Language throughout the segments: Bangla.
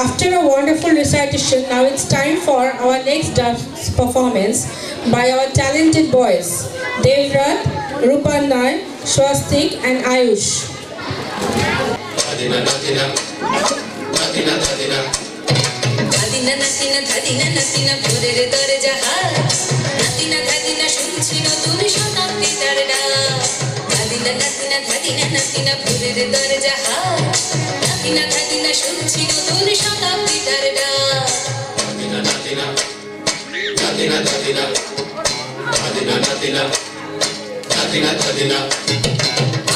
After a wonderful recitation, now it's time for our next dance performance by our talented boys, Devrat, Rupanay, Swastik and Ayush.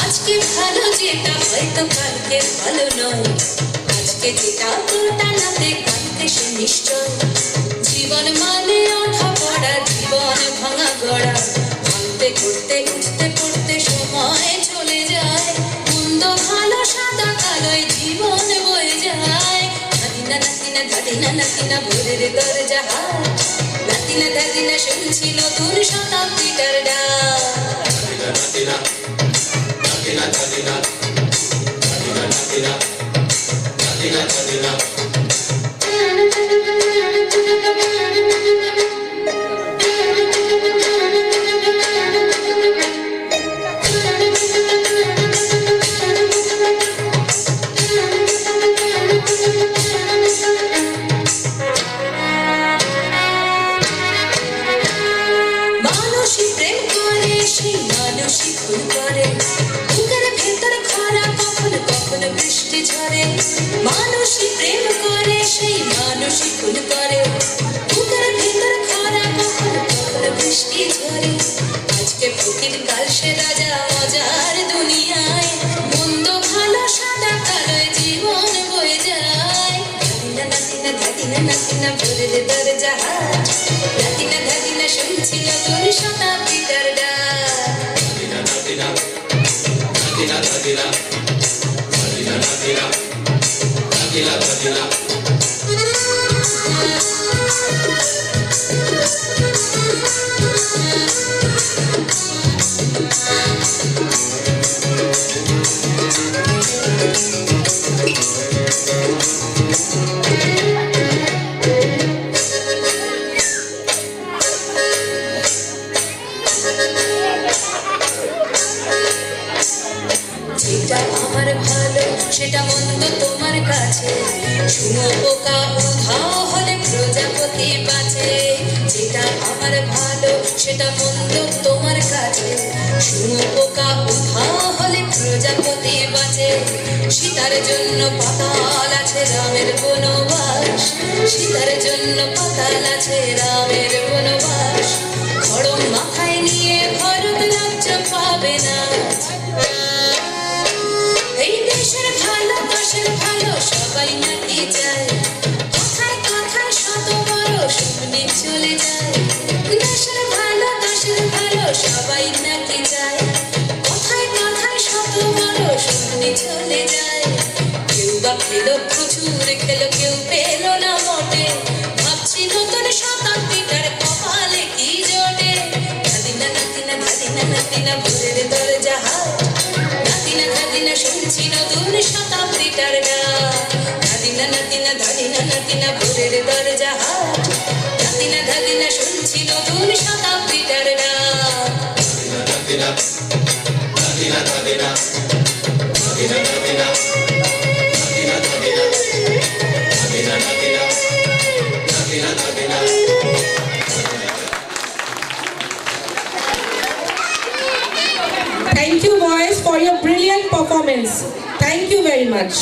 আজকে ভালো যেটা হয়তো কালকে ভালো নয়, আজকে যেটা ওটা নাতে কালকে সে নিশ্চয়। জীবন মানে ওঠা পড়া, জীবন ভাঙা গড়া, ভাঙতে করতে উঠতে পড়তে সময় চলে যায়। মন্দ ভালো সাদা কালোয় জীবন বয়ে যায়। ধাদিনা নাতিনা ধাদিনা নাতিনা ভোরের দরজা হাট, নাতিনা ধাদিনা শুনছি নতুন শতাব্দীটার ডাক। মানুষই প্রেম করে, সেই মানুষই ভুল করে, বুকের ভেতর খরা কখনো কখনো বৃষ্টি ঝরে। মানুষই প্রেম করে, সেই মানুষই ভুল করে, বুকের ভেতর খরা কখনো কখনো বৃষ্টি ঝরে। আজকে ফকির কাল সে রাজা মজার দুনিয়ায়, মন্দ ভালো সাদা কালোয় জীবন বয়ে যায়। ধাদিনা নাতিনা ধাদিনা নাতিনা ভোরের দরজা হাট, ধাদিনা ধাদিনা শুনছি নতুন শতাব্দীটার ডাক। যেটা আমার ভালো সেটা মন্দ তোমার কাছে, শুনো পোকা উধাও হলে প্রজাপতি বাঁচে। যেটা আমার ভালো সেটা মন্দ তোমার কাছে, শুনো পোকা উধাও হলে প্রজাপতি বাঁচে। সীতার জন্য পাতাল আছে রামের বনবাস, সীতার জন্য পাতাল আছে রামের বনবাস। খড়ম মাথায় নিয়ে ভরত রাজ্য পাবে না। এই দেশের ভালো দেশের ভালো সবাই নাকি চায়, কথায় কথায় শত বড় শুনে চলে যায়। দেশের ভালো সবাই নাকি চায়, কথায় কথায় শত বড় শুনে চলে যায়। কেউ বা খেলো প্রচুর খেলো, কেউ পেলো না মোটে, ভাবছি নতুন শতাব্দীটার কপালে কি জোটে। ধাদিনা নাতিনা ধাদিনা নাতিনা ভোরের দরজা হাট, নাতিনা ধাদিনা শুনছি নতুন শতাব্দীটার ডাক। ধাদিনা নাতিনা ধাদিনা নাতিনা ভোরের দরজা হাট, নাতিনা ধাদিনা শুনছি নতুন শতাব্দীটার ডাক। Thank you boys for your brilliant performance. Thank you very much.